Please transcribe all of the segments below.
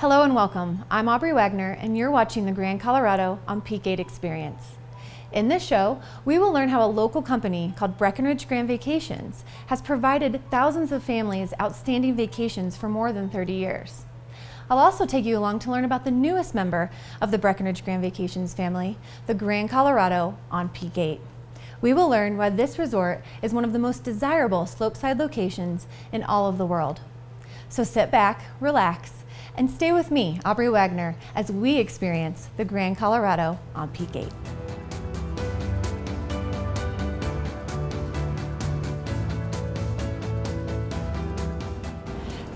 Hello and welcome. I'm Aubrey Wagner and you're watching the Grand Colorado on Peak 8 Experience. In this show, we will learn how a local company called Breckenridge Grand Vacations has provided thousands of families outstanding vacations for more than 30 years. I'll also take you along to learn about the newest member of the Breckenridge Grand Vacations family, the Grand Colorado on Peak 8. We will learn why this resort is one of the most desirable slopeside locations in all of the world. So sit back, relax, and stay with me, Aubrey Wagner, as we experience the Grand Colorado on Peak 8.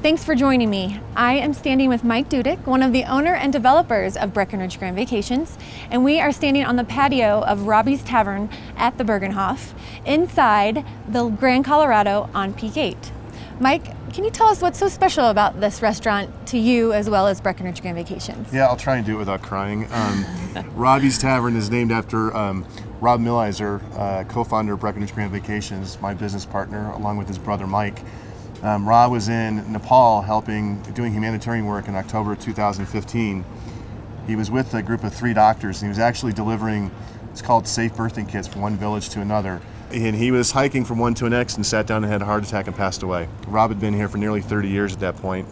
Thanks for joining me. I am standing with Mike Dudick, one of the owner and developers of Breckenridge Grand Vacations, and we are standing on the patio of Robbie's Tavern at the Bergenhof, inside the Grand Colorado on Peak 8. Mike, can you tell us what's so special about this restaurant to you as well as Breckenridge Grand Vacations? Yeah, I'll try and do it without crying. Robbie's Tavern is named after Rob Millizer, co-founder of Breckenridge Grand Vacations, my business partner, along with his brother Mike. Rob was in Nepal doing humanitarian work in October 2015. He was with a group of 3 doctors, and he was actually delivering, it's called safe birthing kits from one village to another. And he was hiking from one to the next and sat down and had a heart attack and passed away. Rob had been here for nearly 30 years at that point,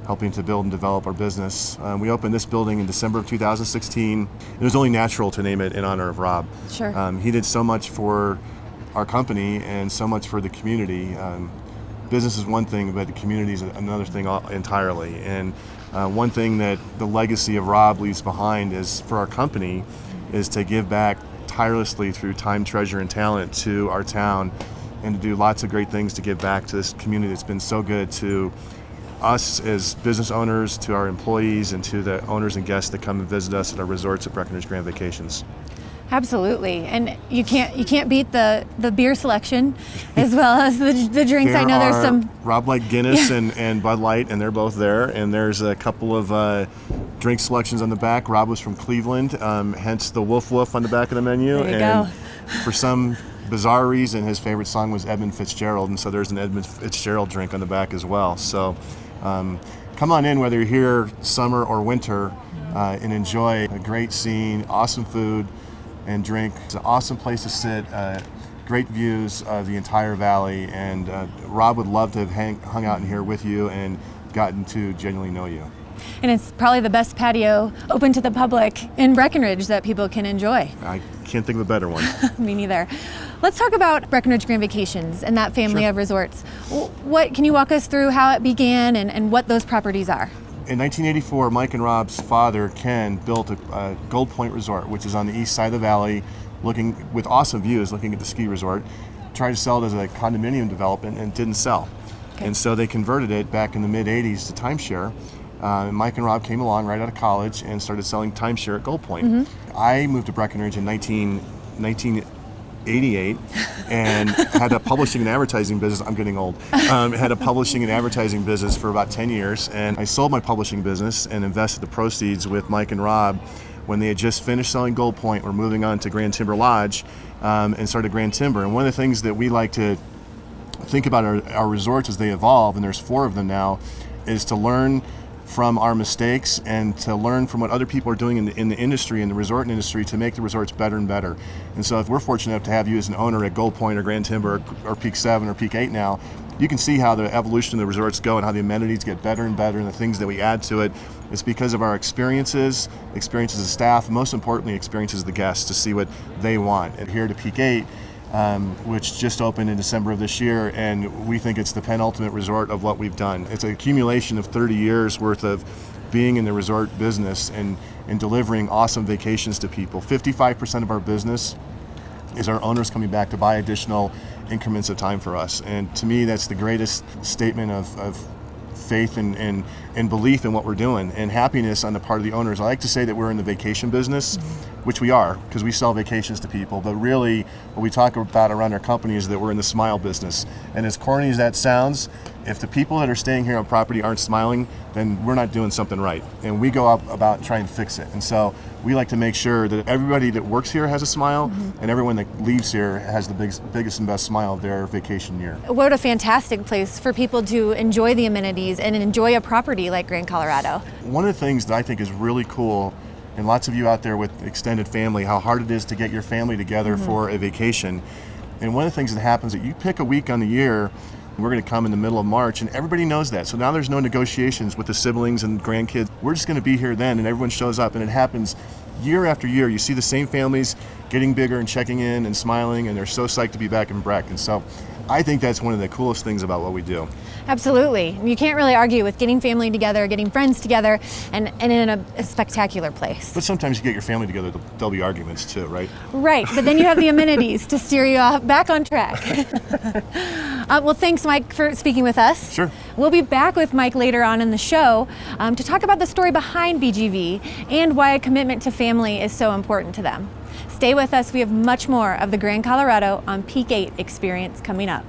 helping to build and develop our business. We opened this building in December of 2016. It was only natural to name it in honor of Rob. Sure. He did so much for our company and so much for the community. Business is one thing, but the community is another thing entirely. And one thing that the legacy of Rob leaves behind is for our company is to give back tirelessly through time, treasure, and talent to our town, and to do lots of great things to give back to this community that's been so good to us as business owners, to our employees, and to the owners and guests that come and visit us at our resorts at Breckenridge Grand Vacations. Absolutely, and you can't beat the beer selection as well as the drinks. I know there's some Rob Light Guinness and Bud Light, and they're both there. And there's a couple of drink selections on the back. Rob was from Cleveland, hence the Woof Woof on the back of the menu. There you and go. For some bizarre reason, his favorite song was Edmund Fitzgerald, and so there's an Edmund Fitzgerald drink on the back as well. So come on in, whether you're here summer or winter, and enjoy a great scene, awesome food and drink. It's an awesome place to sit, great views of the entire valley, and Rob would love to have hung out in here with you and gotten to genuinely know you. And it's probably the best patio open to the public in Breckenridge that people can enjoy. I can't think of a better one. Me neither. Let's talk about Breckenridge Grand Vacations and that family Sure. of resorts. What can you walk us through how it began and what those properties are? In 1984, Mike and Rob's father, Ken, built a Gold Point Resort, which is on the east side of the valley, looking with awesome views, looking at the ski resort. Tried to sell it as a condominium development and didn't sell. Okay. And so they converted it back in the mid-'80s to timeshare. Mike and Rob came along right out of college and started selling timeshare at Gold Point. Mm-hmm. I moved to Breckenridge in 1988 and had a publishing and advertising business. I'm getting old. Had a publishing and advertising business for about 10 years, and I sold my publishing business and invested the proceeds with Mike and Rob when they had just finished selling Gold Point. We're moving on to Grand Timber Lodge and started Grand Timber. And one of the things that we like to think about our resorts as they evolve, and there's 4 of them now, is to learn from our mistakes and to learn from what other people are doing in the industry, in the resort industry, to make the resorts better and better. And so if we're fortunate enough to have you as an owner at Gold Point or Grand Timber or Peak 7 or Peak 8 now, you can see how the evolution of the resorts go and how the amenities get better and better, and the things that we add to it. It's because of our experiences of staff, and most importantly, experiences of the guests, to see what they want. And here to Peak 8, which just opened in December of this year, and we think it's the penultimate resort of what we've done. It's an accumulation of 30 years worth of being in the resort business and delivering awesome vacations to people. 55% of our business is our owners coming back to buy additional increments of time for us. And to me, that's the greatest statement of faith and belief in what we're doing, and happiness on the part of the owners. I like to say that we're in the vacation business. which we are, because we sell vacations to people, but really what we talk about around our company is that we're in the smile business. And as corny as that sounds, if the people that are staying here on property aren't smiling, then we're not doing something right. And we go up about trying to fix it. And so we like to make sure that everybody that works here has a smile, and everyone that leaves here has the biggest and best smile of their vacation year. What a fantastic place for people to enjoy the amenities and enjoy a property like Grand Colorado. One of the things that I think is really cool, and lots of you out there with extended family, how hard it is to get your family together for a vacation. And one of the things that happens is that you pick a week on the year, we're going to come in the middle of March, and everybody knows that. So now there's no negotiations with the siblings and grandkids. We're just going to be here then, and everyone shows up, and it happens year after year. You see the same families getting bigger and checking in and smiling, and they're so psyched to be back in Breck. And so I think that's one of the coolest things about what we do. Absolutely. You can't really argue with getting family together, getting friends together, and in a spectacular place. But sometimes you get your family together, there'll be arguments too, right? Right, but then you have the amenities to steer you back on track. Well, thanks, Mike, for speaking with us. Sure. We'll be back with Mike later on in the show to talk about the story behind BGV and why a commitment to family is so important to them. Stay with us. We have much more of the Grand Colorado on Peak 8 experience coming up.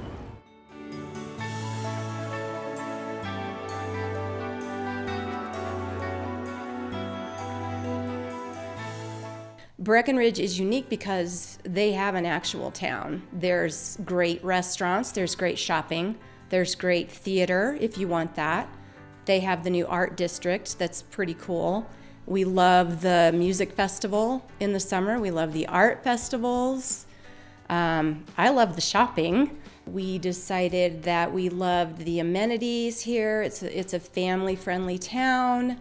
Breckenridge is unique because they have an actual town. There's great restaurants, there's great shopping, there's great theater if you want that. They have the new art district that's pretty cool. We love the music festival in the summer. We love the art festivals. I love the shopping. We decided that we loved the amenities here. It's a family-friendly town.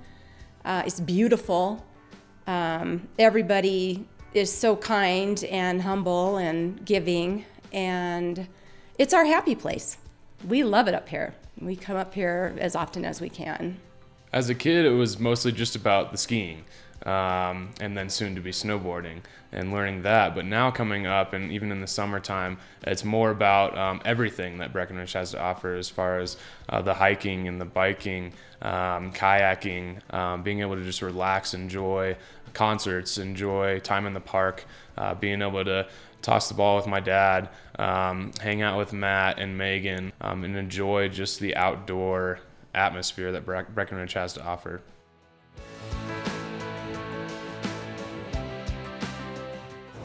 It's beautiful. Everybody is so kind and humble and giving, and it's our happy place. We love it up here. We come up here as often as we can. As a kid, it was mostly just about the skiing, and then soon to be snowboarding and learning that. But now coming up, and even in the summertime, it's more about everything that Breckenridge has to offer as far as the hiking and the biking, kayaking, being able to just relax, enjoy concerts, enjoy time in the park, being able to toss the ball with my dad, hang out with Matt and Megan, and enjoy just the outdoor atmosphere that Breckenridge has to offer.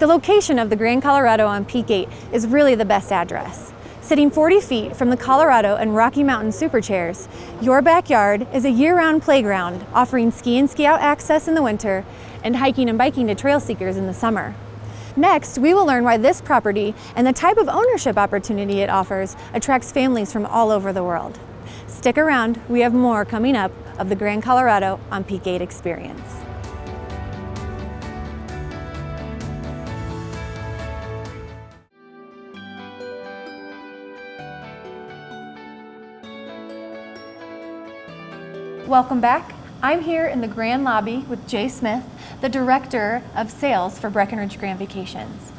The location of the Grand Colorado on Peak 8 is really the best address. Sitting 40 feet from the Colorado and Rocky Mountain Superchairs, your backyard is a year-round playground offering ski and ski out access in the winter and hiking and biking to trail seekers in the summer. Next, we will learn why this property and the type of ownership opportunity it offers attracts families from all over the world. Stick around, we have more coming up of the Grand Colorado on Peak 8 experience. Welcome back. I'm here in the Grand Lobby with Jay Smith, the Director of Sales for Breckenridge Grand Vacations.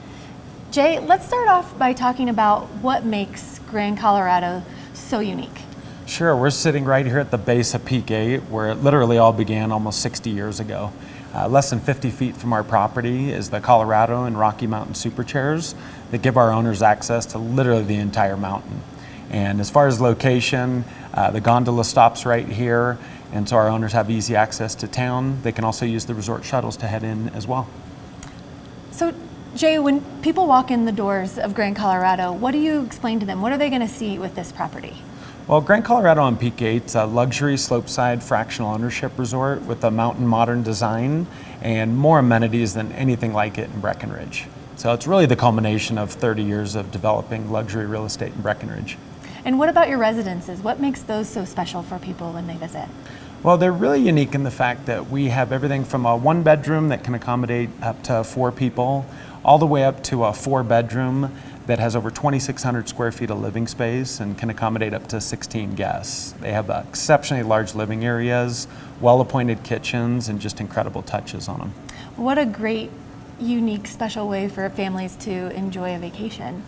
Jay, let's start off by talking about what makes Grand Colorado so unique. Sure, we're sitting right here at the base of Peak 8, where it literally all began almost 60 years ago. Less than 50 feet from our property is the Colorado and Rocky Mountain Superchairs that give our owners access to literally the entire mountain. And as far as location, the gondola stops right here, and so our owners have easy access to town. They can also use the resort shuttles to head in as well. So, Jay, when people walk in the doors of Grand Colorado, what do you explain to them? What are they going to see with this property? Well, Grand Colorado on Peak 8 is a luxury slopeside fractional ownership resort with a mountain modern design and more amenities than anything like it in Breckenridge. So it's really the culmination of 30 years of developing luxury real estate in Breckenridge. And what about your residences? What makes those so special for people when they visit? Well, they're really unique in the fact that we have everything from a one bedroom that can accommodate up to 4 people, all the way up to a 4 bedroom that has over 2,600 square feet of living space and can accommodate up to 16 guests. They have exceptionally large living areas, well-appointed kitchens, and just incredible touches on them. What a great, unique, special way for families to enjoy a vacation.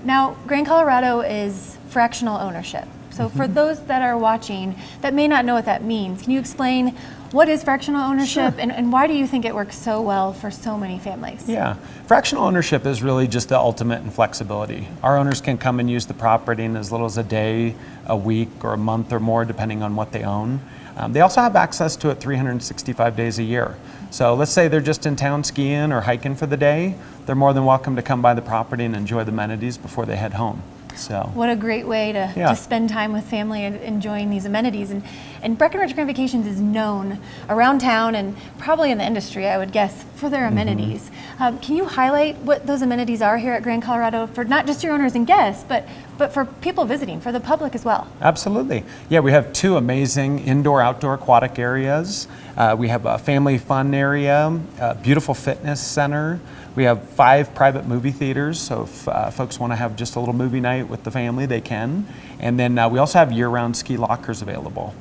Now, Grand Colorado is fractional ownership. So for those that are watching that may not know what that means, can you explain What is fractional ownership, and why do you think it works so well for so many families? Yeah, fractional ownership is really just the ultimate in flexibility. Our owners can come and use the property in as little as a day, a week, or a month or more, depending on what they own. They also have access to it 365 days a year. So let's say they're just in town skiing or hiking for the day, they're more than welcome to come by the property and enjoy the amenities before they head home. So what a great way to spend time with family and enjoying these amenities. And Breckenridge Grand Vacations is known around town and probably in the industry, I would guess, for their amenities. Can you highlight what those amenities are here at Grand Colorado for not just your owners and guests, but for people visiting, for the public as well? Absolutely. Yeah, we have 2 amazing indoor-outdoor aquatic areas. We have a family fun area, a beautiful fitness center. We have 5 private movie theaters, so if folks want to have just a little movie night with the family, they can. And then we also have year-round ski lockers available.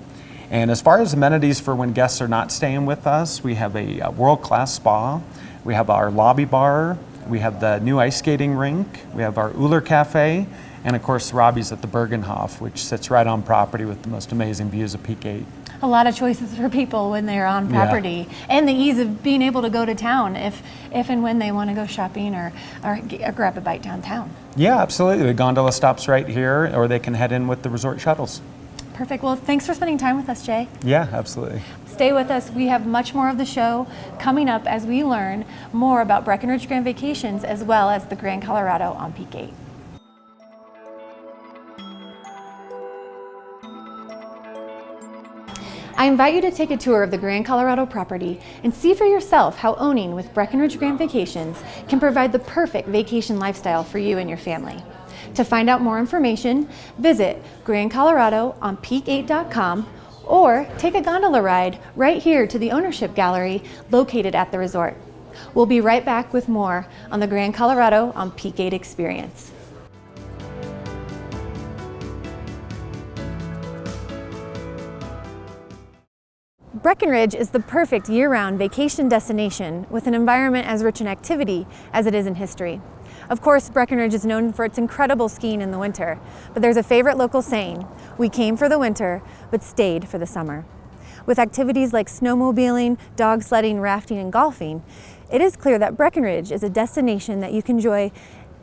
And as far as amenities for when guests are not staying with us, we have a world-class spa. We have our lobby bar. We have the new ice skating rink. We have our Uller Cafe. And of course, Robbie's at the Bergenhof, which sits right on property with the most amazing views of Peak 8. A lot of choices for people when they're on property, and the ease of being able to go to town if and when they want to go shopping or grab a bite downtown. Yeah, absolutely. The gondola stops right here, or they can head in with the resort shuttles. Perfect. Well, thanks for spending time with us, Jay. Yeah, absolutely. Stay with us. We have much more of the show coming up as we learn more about Breckenridge Grand Vacations as well as the Grand Colorado on Peak 8. I invite you to take a tour of the Grand Colorado property and see for yourself how owning with Breckenridge Grand Vacations can provide the perfect vacation lifestyle for you and your family. To find out more information, visit Grand Colorado on peak8.com or take a gondola ride right here to the ownership gallery located at the resort. We'll be right back with more on the Grand Colorado on Peak 8 experience. Breckenridge is the perfect year-round vacation destination with an environment as rich in activity as it is in history. Of course, Breckenridge is known for its incredible skiing in the winter, but there's a favorite local saying, "We came for the winter, but stayed for the summer." With activities like snowmobiling, dog sledding, rafting, and golfing, it is clear that Breckenridge is a destination that you can enjoy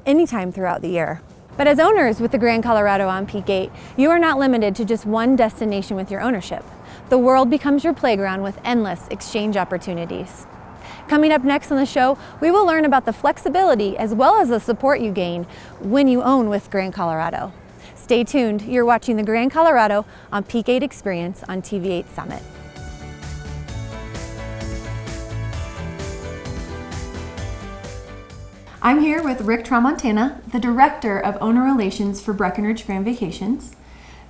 anytime throughout the year. But as owners with the Grand Colorado on Peak 8, you are not limited to just one destination with your ownership. The world becomes your playground with endless exchange opportunities. Coming up next on the show, we will learn about the flexibility as well as the support you gain when you own with Grand Colorado. Stay tuned. You're watching the Grand Colorado on Peak 8 Experience on TV8 Summit. I'm here with Rick Tramontana, the Director of Owner Relations for Breckenridge Grand Vacations.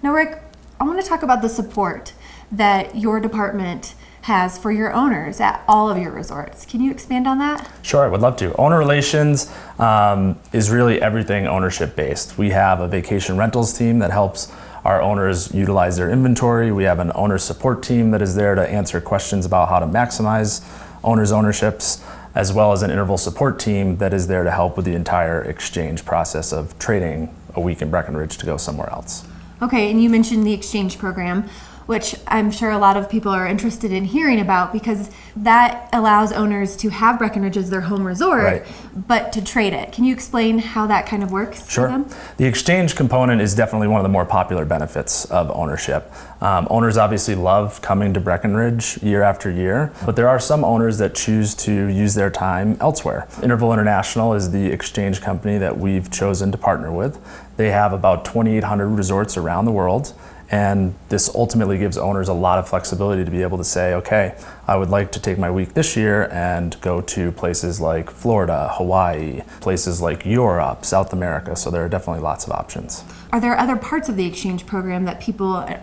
Now, Rick, I want to talk about the support that your department has for your owners at all of your resorts. Can you expand on that? Sure, I would love to. Owner Relations is really everything ownership based. We have a vacation rentals team that helps our owners utilize their inventory. We have an owner support team that is there to answer questions about how to maximize owners' ownerships, as well as an interval support team that is there to help with the entire exchange process of trading a week in Breckenridge to go somewhere else. Okay, and you mentioned the exchange program, which I'm sure a lot of people are interested in hearing about because that allows owners to have Breckenridge as their home resort, Right. but to trade it. Can you explain how that kind of works for Sure. them? The exchange component is definitely one of the more popular benefits of ownership. Owners obviously love coming to Breckenridge year after year, but there are some owners that choose to use their time elsewhere. Interval International is the exchange company that we've chosen to partner with. They have about 2,800 resorts around the world. And this ultimately gives owners a lot of flexibility to be able to say, okay, I would like to take my week this year and go to places like Florida, Hawaii, places like Europe, South America. So there are definitely lots of options. Are there other parts of the exchange program that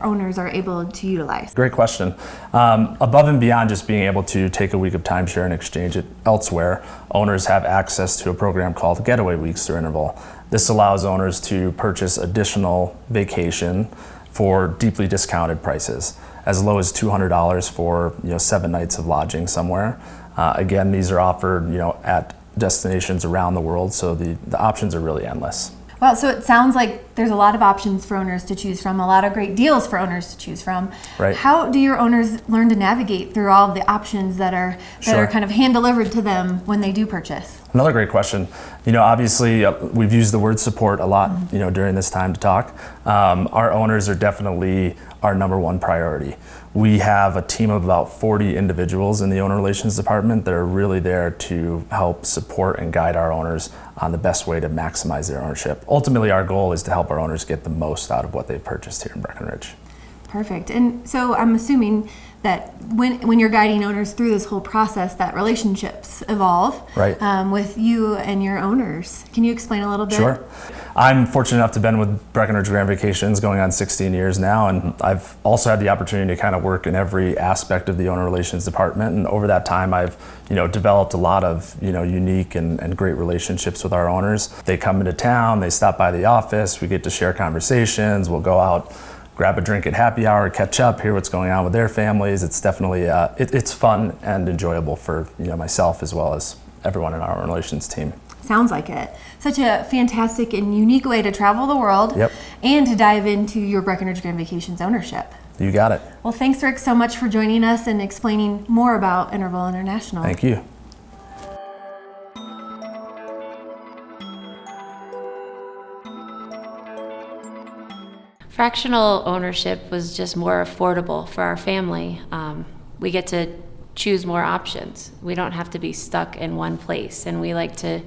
owners are able to utilize? Great question. Above and beyond just being able to take a week of timeshare and exchange it elsewhere, owners have access to a program called Getaway Weeks through Interval. This allows owners to purchase additional vacation for deeply discounted prices, as low as $200 for 7 nights of lodging somewhere. Again, these are offered at destinations around the world, so the options are really endless. Wow, so it sounds like there's a lot of options for owners to choose from, a lot of great deals for owners to choose from. Right. How do your owners learn to navigate through all of the options that are Sure. kind of hand delivered to them when they do purchase? Another great question. Obviously, we've used the word support a lot, during this time to talk. Our owners are definitely our number one priority. We have a team of about 40 individuals in the owner relations department that are really there to help support and guide our owners on the best way to maximize their ownership. Ultimately, our goal is to help our owners get the most out of what they've purchased here in Breckenridge. Perfect. And so I'm assuming that when you're guiding owners through this whole process, that relationships evolve Right. With you and your owners. Can you explain a little bit? Sure. I'm fortunate enough to have been with Breckenridge Grand Vacations going on 16 years now, and I've also had the opportunity to kind of work in every aspect of the owner relations department. And over that time, I've developed a lot of unique and great relationships with our owners. They come into town, they stop by the office, we get to share conversations, we'll go out, grab a drink at happy hour, catch up, hear what's going on with their families. It's definitely it's fun and enjoyable for myself as well as everyone in our relations team. Sounds like it. Such a fantastic and unique way to travel the world. Yep. And to dive into your Breckenridge Grand Vacations ownership. You got it. Well, thanks, Rick, so much for joining us and explaining more about Interval International. Thank you. Fractional ownership was just more affordable for our family. We get to choose more options. We don't have to be stuck in one place, and we like to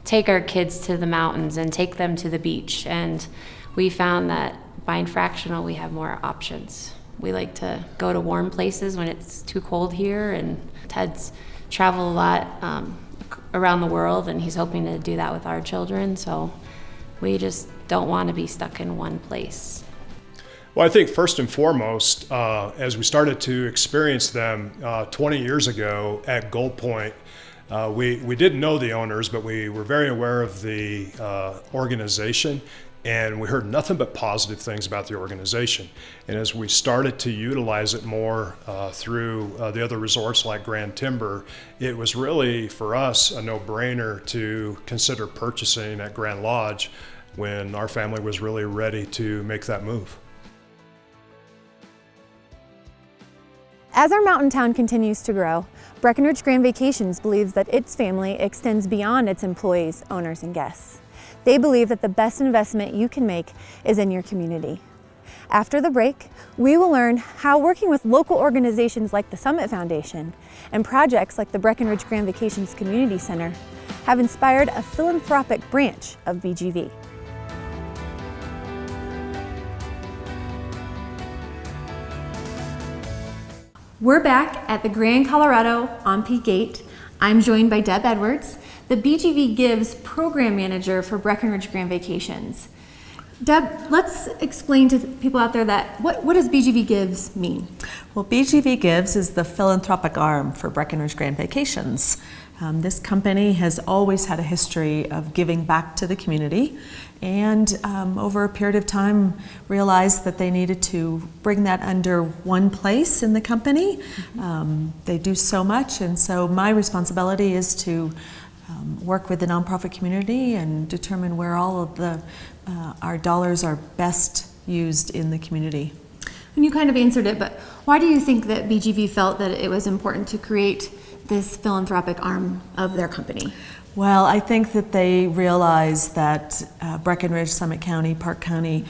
take our kids to the mountains and take them to the beach, and we found that buying fractional, we have more options. We like to go to warm places when it's too cold here, and Ted's traveled a lot around the world, and he's hoping to do that with our children, so we just don't want to be stuck in one place. Well, I think first and foremost, as we started to experience them 20 years ago at Gold Point, we didn't know the owners, but we were very aware of the organization, and we heard nothing but positive things about the organization. And as we started to utilize it more through the other resorts like Grand Timber, it was really for us a no-brainer to consider purchasing at Grand Lodge when our family was really ready to make that move. As our mountain town continues to grow, Breckenridge Grand Vacations believes that its family extends beyond its employees, owners, and guests. They believe that the best investment you can make is in your community. After the break, we will learn how working with local organizations like the Summit Foundation and projects like the Breckenridge Grand Vacations Community Center have inspired a philanthropic branch of BGV. We're back at the Grand Colorado on Peak 8. I'm joined by Deb Edwards, the BGV Gives Program Manager for Breckenridge Grand Vacations. Deb, let's explain to people out there that what does BGV Gives mean? Well, BGV Gives is the philanthropic arm for Breckenridge Grand Vacations. This company has always had a history of giving back to the community, and over a period of time realized that they needed to bring that under one place in the company. They do so much, and so my responsibility is to work with the nonprofit community and determine where all of our dollars are best used in the community. And you kind of answered it, but why do you think that BGV felt that it was important to create this philanthropic arm of their company? Well, I think that they realize that Breckenridge, Summit County, Park County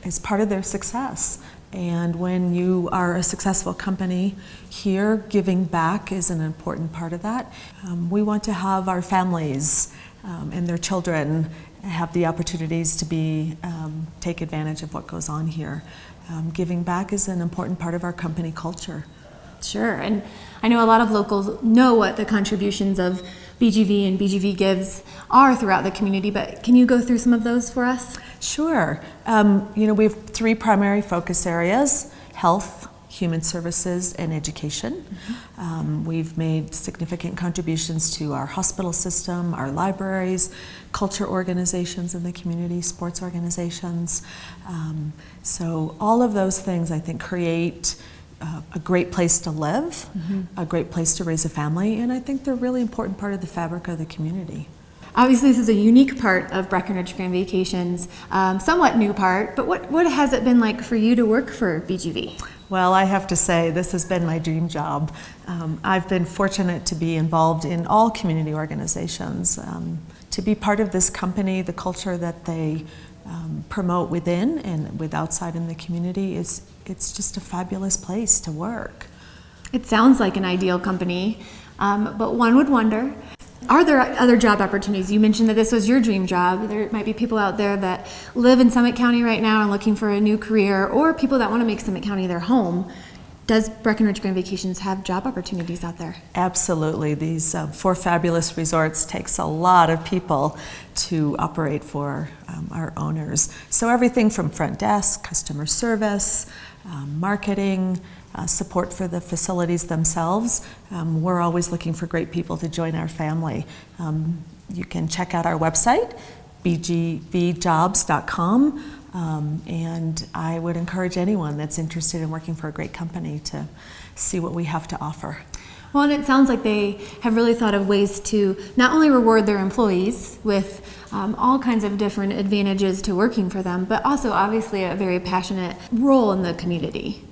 is part of their success. And when you are a successful company here, giving back is an important part of that. We want to have our families and their children have the opportunities to take advantage of what goes on here. Giving back is an important part of our company culture. Sure, and I know a lot of locals know what the contributions of BGV and BGV Gives are throughout the community, but can you go through some of those for us? Sure. We have three primary focus areas: health, human services, and education. We've made significant contributions to our hospital system, our libraries, culture organizations in the community, sports organizations. So all of those things, I think, create a great place to live, a great place to raise a family, and I think they're a really important part of the fabric of the community. Obviously, this is a unique part of Breckenridge Grand Vacations, somewhat new part, but what has it been like for you to work for BGV? Well, I have to say, this has been my dream job. I've been fortunate to be involved in all community organizations, to be part of this company, the culture that they promote within and with outside in the community, it's just a fabulous place to work. It sounds like an ideal company, but one would wonder, are there other job opportunities? You mentioned that this was your dream job. There might be people out there that live in Summit County right now and looking for a new career, or people that want to make Summit County their home. Does Breckenridge Grand Vacations have job opportunities out there? Absolutely. These 4 fabulous resorts takes a lot of people to operate for our owners. So everything from front desk, customer service, marketing, support for the facilities themselves. We're always looking for great people to join our family. You can check out our website, bgvjobs.com, and I would encourage anyone that's interested in working for a great company to see what we have to offer. Well, and it sounds like they have really thought of ways to not only reward their employees with all kinds of different advantages to working for them, but also obviously a very passionate role in the community.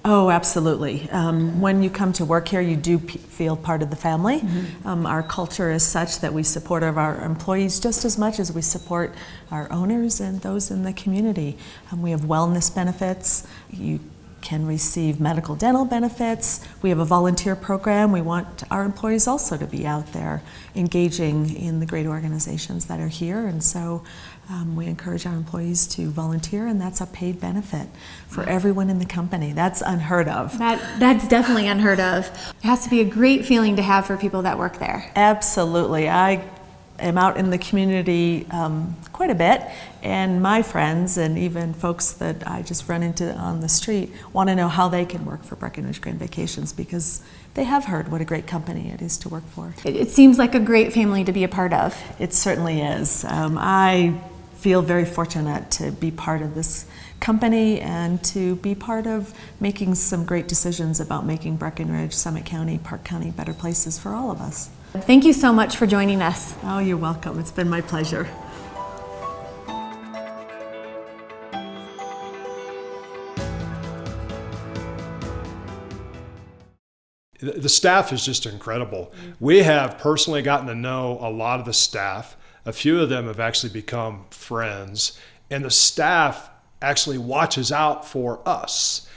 Oh, absolutely. When you come to work here, you do feel part of the family. Mm-hmm. Our culture is such that we support our employees just as much as we support our owners and those in the community. We have wellness benefits. You can receive medical dental benefits. We have a volunteer program. We want our employees also to be out there engaging in the great organizations that are here, and so we encourage our employees to volunteer, and that's a paid benefit for everyone in the company. That's unheard of. That's definitely unheard of. It has to be a great feeling to have for people that work there. Absolutely. I am out in the community quite a bit, and my friends and even folks that I just run into on the street want to know how they can work for Breckenridge Grand Vacations, because they have heard what a great company it is to work for. It seems like a great family to be a part of. It certainly is. I feel very fortunate to be part of this company and to be part of making some great decisions about making Breckenridge, Summit County, Park County better places for all of us. Thank you so much for joining us. Oh, you're welcome. It's been my pleasure. The staff is just incredible. We have personally gotten to know a lot of the staff. A few of them have actually become friends, and the staff actually watches out for us.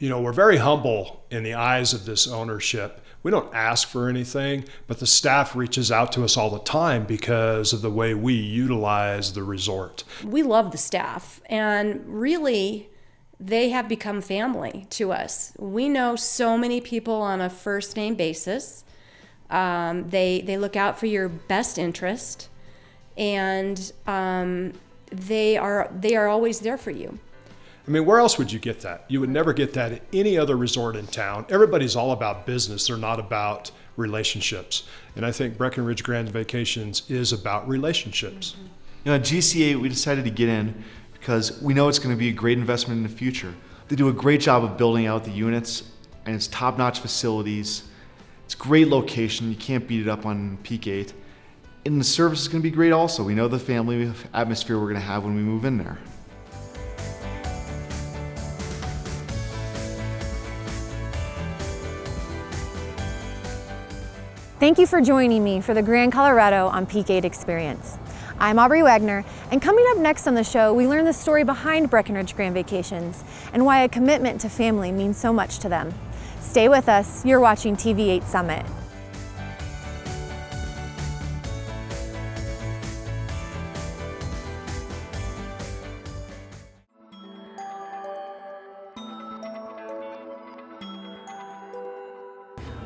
We're very humble in the eyes of this ownership. We don't ask for anything, but the staff reaches out to us all the time because of the way we utilize the resort. We love the staff, and really, they have become family to us. We know so many people on a first name basis. They look out for your best interest, and they are always there for you. I mean, where else would you get that? You would never get that at any other resort in town. Everybody's all about business. They're not about relationships. And I think Breckenridge Grand Vacations is about relationships. At GCA, we decided to get in because we know it's going to be a great investment in the future. They do a great job of building out the units, and it's top-notch facilities. It's great location. You can't beat it up on Peak 8. And the service is going to be great also. We know the family atmosphere we're going to have when we move in there. Thank you for joining me for the Grand Colorado on Peak 8 Experience. I'm Aubrey Wagner, and coming up next on the show, we learn the story behind Breckenridge Grand Vacations and why a commitment to family means so much to them. Stay with us. You're watching TV8 Summit.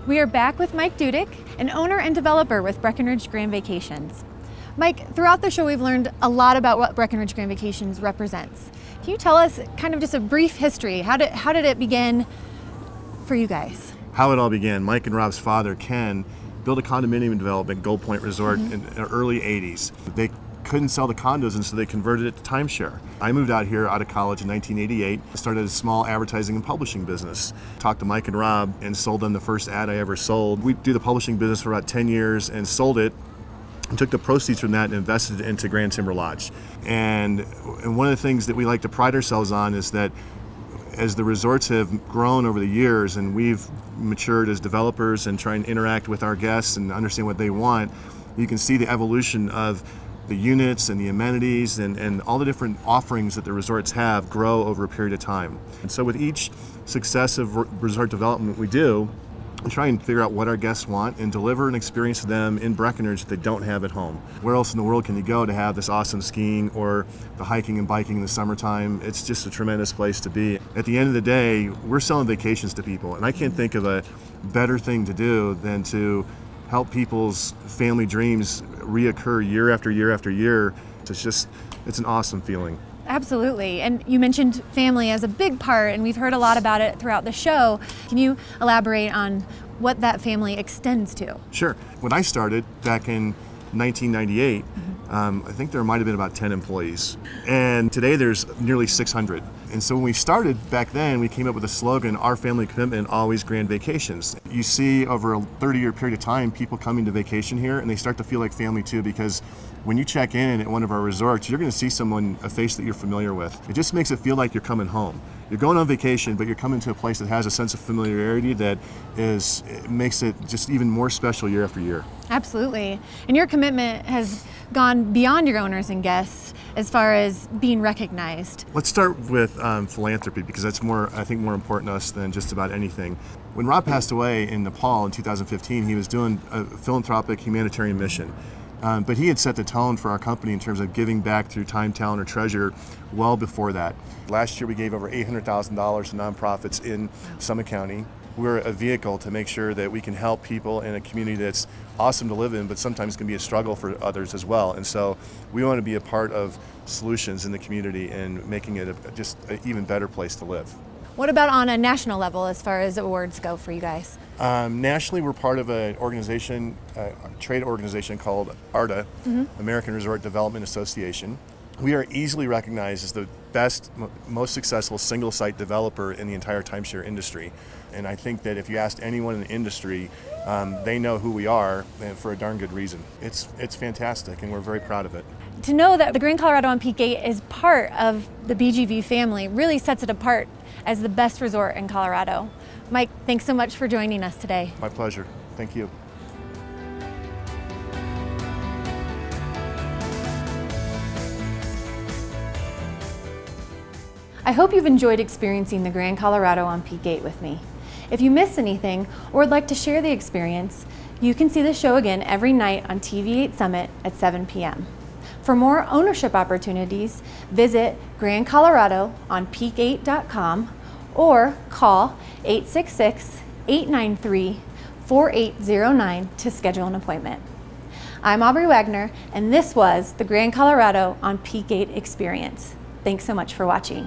We are back with Mike Dudick, an owner and developer with Breckenridge Grand Vacations. Mike, throughout the show we've learned a lot about what Breckenridge Grand Vacations represents. Can you tell us kind of just a brief history? How did it begin for you guys? How it all began, Mike and Rob's father, Ken, built a condominium development, Gold Point Resort, in the early 80s. They couldn't sell the condos, and so they converted it to timeshare. I moved out here out of college in 1988, started a small advertising and publishing business. Talked to Mike and Rob and sold them the first ad I ever sold. We do the publishing business for about 10 years and sold it and took the proceeds from that and invested it into Grand Timber Lodge. And one of the things that we like to pride ourselves on is that as the resorts have grown over the years and we've matured as developers and try and interact with our guests and understand what they want, you can see the evolution of the units and the amenities and all the different offerings that the resorts have grow over a period of time. And so with each successive resort development we do, we try and figure out what our guests want and deliver an experience to them in Breckenridge that they don't have at home. Where else in the world can you go to have this awesome skiing or the hiking and biking in the summertime? It's just a tremendous place to be. At the end of the day, we're selling vacations to people, and I can't think of a better thing to do than to help people's family dreams reoccur year after year after year. It's an awesome feeling. Absolutely. And you mentioned family as a big part, and we've heard a lot about it throughout the show. Can you elaborate on what that family extends to? Sure. When I started back in 1998, I think there might have been about 10 employees. And today there's nearly 600. And so when we started back then, we came up with a slogan, our family commitment, always Grand Vacations. You see over a 30-year period of time, people coming to vacation here, and they start to feel like family too, because when you check in at one of our resorts, you're going to see a face that you're familiar with. It just makes it feel like you're coming home. You're going on vacation, but you're coming to a place that has a sense of familiarity that makes it just even more special year after year. Absolutely. And your commitment has gone beyond your owners and guests as far as being recognized. Let's start with philanthropy, because that's more important to us than just about anything. When Rob passed away in Nepal in 2015, he was doing a philanthropic humanitarian mission. But he had set the tone for our company in terms of giving back through time, talent, or treasure well before that. Last year we gave over $800,000 to nonprofits in Summit County. We're a vehicle to make sure that we can help people in a community that's awesome to live in, but sometimes can be a struggle for others as well. And so we want to be a part of solutions in the community and making it just an even better place to live. What about on a national level as far as awards go for you guys? Nationally, we're part of an organization, a trade organization called ARDA, American Resort Development Association. We are easily recognized as the best, most successful single-site developer in the entire timeshare industry. And I think that if you asked anyone in the industry, they know who we are, and for a darn good reason. It's fantastic, and we're very proud of it. To know that the Grand Colorado on Peak 8 is part of the BGV family really sets it apart as the best resort in Colorado. Mike, thanks so much for joining us today. My pleasure. Thank you. I hope you've enjoyed experiencing the Grand Colorado on Peak 8 with me. If you missed anything or would like to share the experience, you can see the show again every night on TV8 Summit at 7 p.m. For more ownership opportunities, visit grandcoloradoonpeak8.com or call 866-893-4809 to schedule an appointment. I'm Aubrey Wagner, and this was the Grand Colorado on Peak 8 experience. Thanks so much for watching.